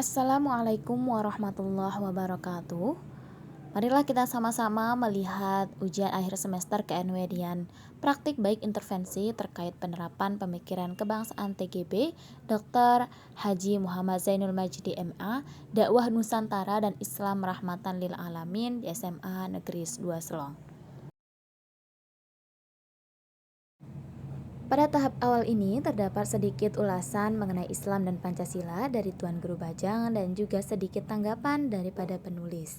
Assalamualaikum warahmatullahi wabarakatuh. Marilah kita sama-sama melihat ujian akhir semester ke-Enwedian praktik baik intervensi terkait penerapan pemikiran kebangsaan TGB Dr. Haji Muhammad Zainul Majdi MA dakwah Nusantara dan Islam rahmatan lil alamin di SMA Negeri 2 Selong. Pada tahap awal ini terdapat sedikit ulasan mengenai Islam dan Pancasila dari Tuan Guru Bajang dan juga sedikit tanggapan daripada penulis.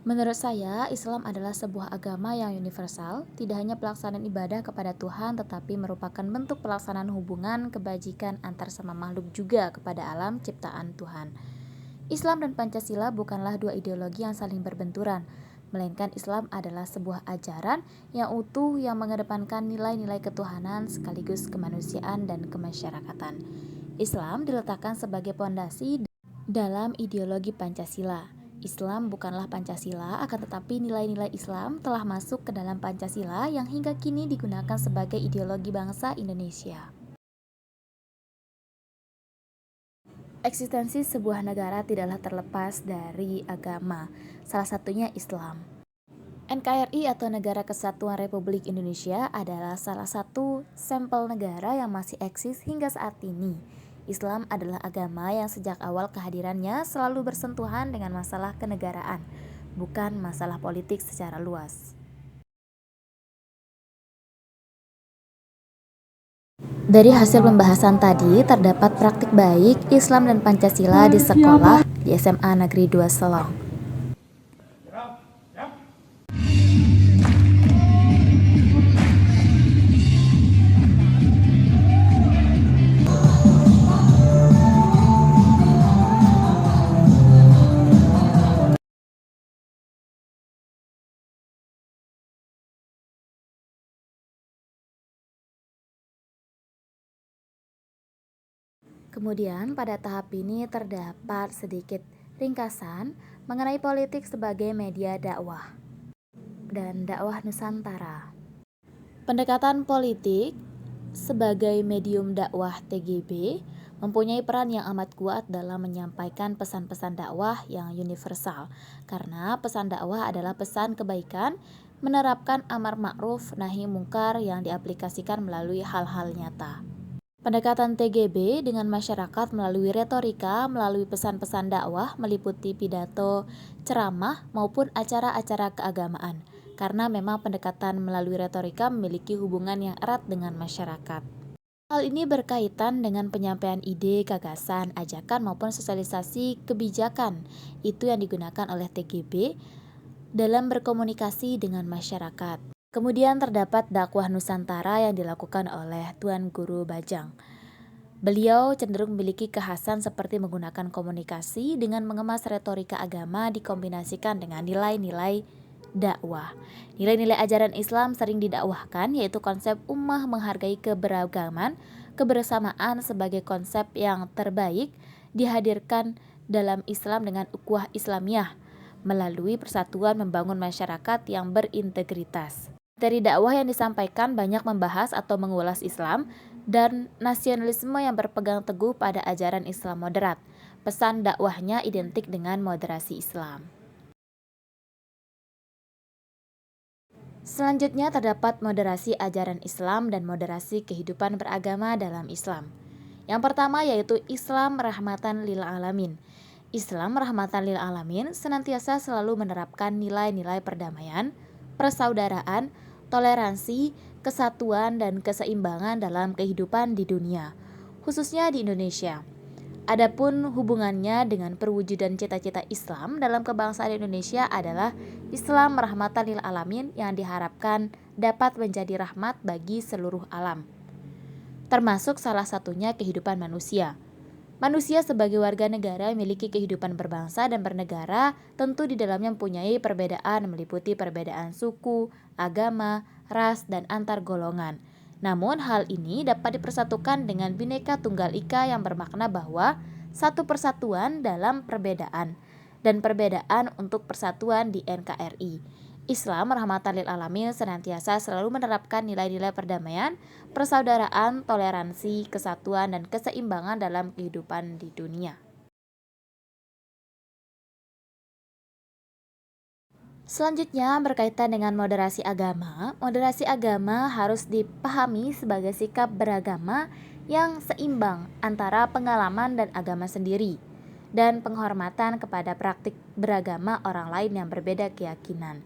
Menurut saya, Islam adalah sebuah agama yang universal, tidak hanya pelaksanaan ibadah kepada Tuhan tetapi merupakan bentuk pelaksanaan hubungan kebajikan antar sama makhluk juga kepada alam ciptaan Tuhan. Islam dan Pancasila bukanlah dua ideologi yang saling berbenturan, melainkan Islam adalah sebuah ajaran yang utuh yang mengedepankan nilai-nilai ketuhanan sekaligus kemanusiaan dan kemasyarakatan. Islam diletakkan sebagai pondasi dalam ideologi Pancasila. Islam bukanlah Pancasila, akan tetapi nilai-nilai Islam telah masuk ke dalam Pancasila yang hingga kini digunakan sebagai ideologi bangsa Indonesia. Eksistensi sebuah negara tidaklah terlepas dari agama, salah satunya Islam. NKRI atau Negara Kesatuan Republik Indonesia adalah salah satu sampel negara yang masih eksis hingga saat ini. Islam adalah agama yang sejak awal kehadirannya selalu bersentuhan dengan masalah kenegaraan, bukan masalah politik secara luas. Dari hasil pembahasan tadi, terdapat praktik baik Islam dan Pancasila di sekolah di SMA Negeri 2 Selong. Kemudian pada tahap ini terdapat sedikit ringkasan mengenai politik sebagai media dakwah dan dakwah Nusantara. Pendekatan politik sebagai medium dakwah TGB mempunyai peran yang amat kuat dalam menyampaikan pesan-pesan dakwah yang universal, karena pesan dakwah adalah pesan kebaikan, menerapkan amar ma'ruf nahi mungkar yang diaplikasikan melalui hal-hal nyata. Pendekatan TGB dengan masyarakat melalui retorika, melalui pesan-pesan dakwah meliputi pidato, ceramah, maupun acara-acara keagamaan. Karena memang pendekatan melalui retorika memiliki hubungan yang erat dengan masyarakat. Hal ini berkaitan dengan penyampaian ide, gagasan, ajakan, maupun sosialisasi kebijakan. Itu yang digunakan oleh TGB dalam berkomunikasi dengan masyarakat. Kemudian terdapat dakwah Nusantara yang dilakukan oleh Tuan Guru Bajang. Beliau cenderung memiliki kekhasan seperti menggunakan komunikasi dengan mengemas retorika agama dikombinasikan dengan nilai-nilai dakwah. Nilai-nilai ajaran Islam sering didakwahkan, yaitu konsep ummah menghargai keberagaman, kebersamaan sebagai konsep yang terbaik dihadirkan dalam Islam dengan ukhuwah Islamiyah melalui persatuan membangun masyarakat yang berintegritas. Materi dakwah yang disampaikan banyak membahas atau mengulas Islam dan nasionalisme yang berpegang teguh pada ajaran Islam moderat. Pesan dakwahnya identik dengan moderasi Islam. Selanjutnya terdapat moderasi ajaran Islam dan moderasi kehidupan beragama dalam Islam. Yang pertama yaitu Islam rahmatan lil alamin. Islam rahmatan lil alamin senantiasa selalu menerapkan nilai-nilai perdamaian, persaudaraan, toleransi, kesatuan, dan keseimbangan dalam kehidupan di dunia, khususnya di Indonesia. Adapun hubungannya dengan perwujudan cita-cita Islam dalam kebangsaan Indonesia adalah Islam rahmatan lil alamin yang diharapkan dapat menjadi rahmat bagi seluruh alam, termasuk salah satunya kehidupan manusia. Manusia sebagai warga negara memiliki kehidupan berbangsa dan bernegara, tentu di dalamnya mempunyai perbedaan meliputi perbedaan suku, agama, ras, dan antar golongan. Namun hal ini dapat dipersatukan dengan Bhinneka Tunggal Ika yang bermakna bahwa satu persatuan dalam perbedaan dan perbedaan untuk persatuan di NKRI. Islam rahmatan lil alamin senantiasa selalu menerapkan nilai-nilai perdamaian, persaudaraan, toleransi, kesatuan, dan keseimbangan dalam kehidupan di dunia. Selanjutnya berkaitan dengan moderasi agama. Moderasi agama harus dipahami sebagai sikap beragama yang seimbang antara pengalaman dan agama sendiri dan penghormatan kepada praktik beragama orang lain yang berbeda keyakinan.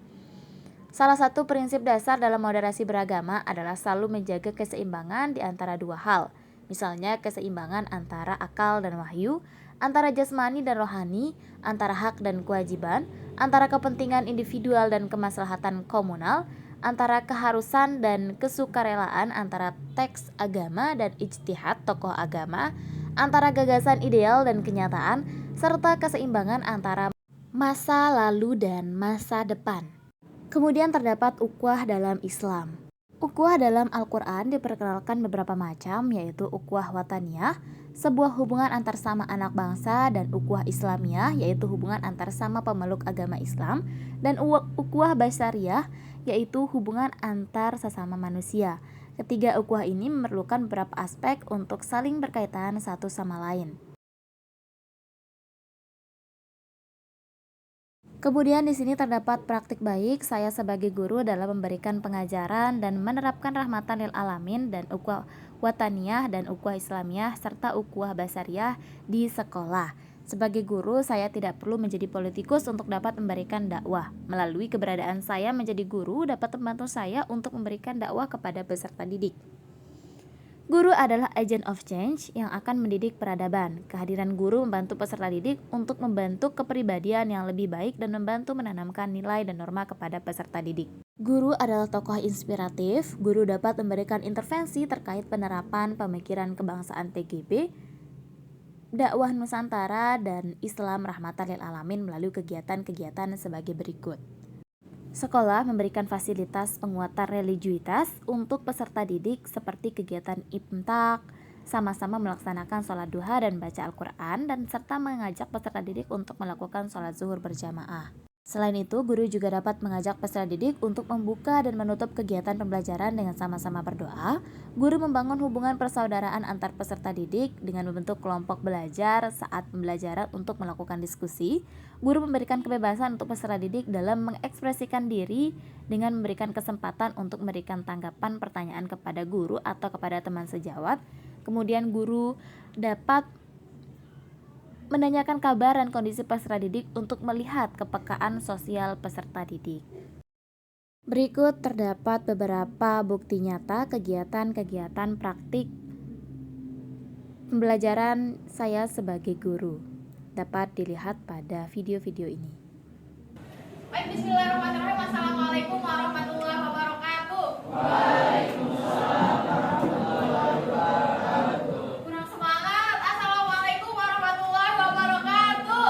Salah satu prinsip dasar dalam moderasi beragama adalah selalu menjaga keseimbangan di antara dua hal. Misalnya keseimbangan antara akal dan wahyu, antara jasmani dan rohani, antara hak dan kewajiban, antara kepentingan individual dan kemaslahatan komunal, antara keharusan dan kesukarelaan, antara teks agama dan ijtihad tokoh agama, antara gagasan ideal dan kenyataan, serta keseimbangan antara masa lalu dan masa depan. Kemudian terdapat ukhuwah dalam Islam. Ukhuwah dalam Al-Quran diperkenalkan beberapa macam, yaitu ukhuwah wataniyah, sebuah hubungan antar sama anak bangsa, dan ukhuwah Islamiyah, yaitu hubungan antar sama pemeluk agama Islam, dan ukhuwah basyariyah, yaitu hubungan antar sesama manusia. Ketiga ukhuwah ini memerlukan beberapa aspek untuk saling berkaitan satu sama lain. Kemudian di sini terdapat praktik baik saya sebagai guru dalam memberikan pengajaran dan menerapkan rahmatan lil alamin dan ukhuwah wataniyah dan ukhuwah Islamiyah serta ukhuwah basyariyah di sekolah. Sebagai guru, saya tidak perlu menjadi politikus untuk dapat memberikan dakwah. Melalui keberadaan saya menjadi guru dapat membantu saya untuk memberikan dakwah kepada peserta didik. Guru adalah agent of change yang akan mendidik peradaban. Kehadiran guru membantu peserta didik untuk membentuk kepribadian yang lebih baik dan membantu menanamkan nilai dan norma kepada peserta didik. Guru adalah tokoh inspiratif. Guru dapat memberikan intervensi terkait penerapan pemikiran kebangsaan TGB, dakwah Nusantara, dan Islam rahmatan lil alamin melalui kegiatan-kegiatan sebagai berikut. Sekolah memberikan fasilitas penguatan religiusitas untuk peserta didik seperti kegiatan imtak, sama-sama melaksanakan sholat duha dan baca Al-Quran, dan serta mengajak peserta didik untuk melakukan sholat zuhur berjamaah. Selain itu, guru juga dapat mengajak peserta didik untuk membuka dan menutup kegiatan pembelajaran dengan sama-sama berdoa. Guru membangun hubungan persaudaraan antar peserta didik dengan membentuk kelompok belajar saat pembelajaran untuk melakukan diskusi. Guru memberikan kebebasan untuk peserta didik dalam mengekspresikan diri dengan memberikan kesempatan untuk memberikan tanggapan pertanyaan kepada guru atau kepada teman sejawat. Kemudian guru dapat menanyakan kabar dan kondisi peserta didik untuk melihat kepekaan sosial peserta didik. Berikut terdapat beberapa bukti nyata kegiatan-kegiatan praktik pembelajaran saya sebagai guru. Dapat dilihat pada video-video ini. Baik, bismillahirrahmanirrahim. Assalamualaikum warahmatullahi wabarakatuh. Kurang semangat. Assalamualaikum warahmatullahi wabarakatuh.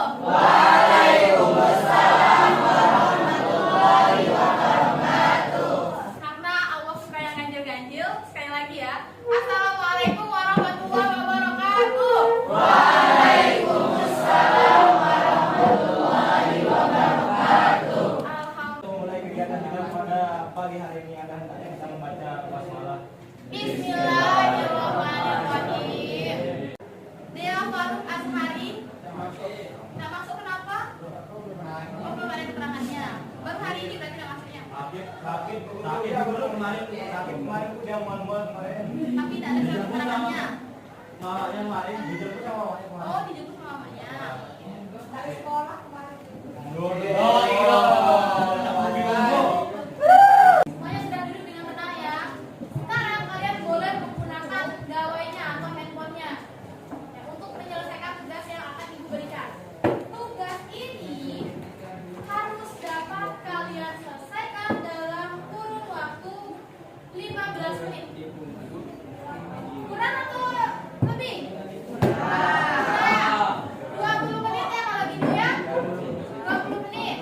Karena Allah suka yang ganjil-ganjil, sekali lagi ya. Assalamualaikum warahmatullahi wabarakatuh. Mulai kegiatan kita pada pagi hari ini ada hendaknya kita membaca basmalah. Bismillahirrahmanirrahim. Dia Faruk Azhari. Nggak masuk kenapa? Oh, belum ada keterangannya. Baru hari ini berarti nggak masuknya. Sakit dulu kemarin, dia mual-mual kemarin. Tapi tidak ada surat keterangannya. Yang lain dijemput sama mamanya. Oh, dijemput sama mamanya. Dari sekolah kemarin. Semuanya sudah duduk dengan benar ya. Sekarang kalian boleh menggunakan gawainya atau handphonenya ya, untuk menyelesaikan tugas yang akan ibu berikan. Tugas ini harus dapat kalian selesaikan dalam kurun waktu 15 menit. Kurang atau lebih? Nah, 20 menit ya kalau gitu ya. 20 menit.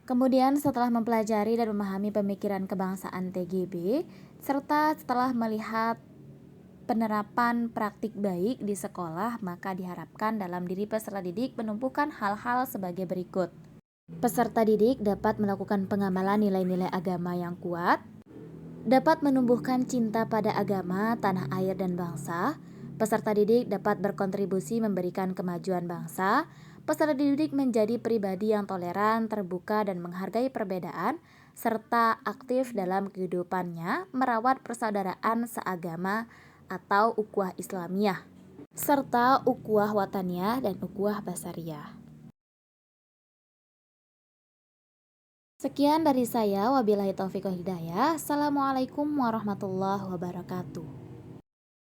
Kemudian setelah mempelajari dan memahami pemikiran kebangsaan TGB, serta setelah melihat penerapan praktik baik di sekolah, maka diharapkan dalam diri peserta didik menumbuhkan hal-hal sebagai berikut. Peserta didik dapat melakukan pengamalan nilai-nilai agama yang kuat, dapat menumbuhkan cinta pada agama, tanah air, dan bangsa. Peserta didik dapat berkontribusi memberikan kemajuan bangsa. Peserta didik menjadi pribadi yang toleran, terbuka, dan menghargai perbedaan, serta aktif dalam kehidupannya merawat persaudaraan seagama atau ukhuwah Islamiyah, serta ukhuwah wataniyah dan ukhuwah basariyah. Sekian dari saya, wabillahi taufiq wal hidayah. Assalamualaikum warahmatullahi wabarakatuh.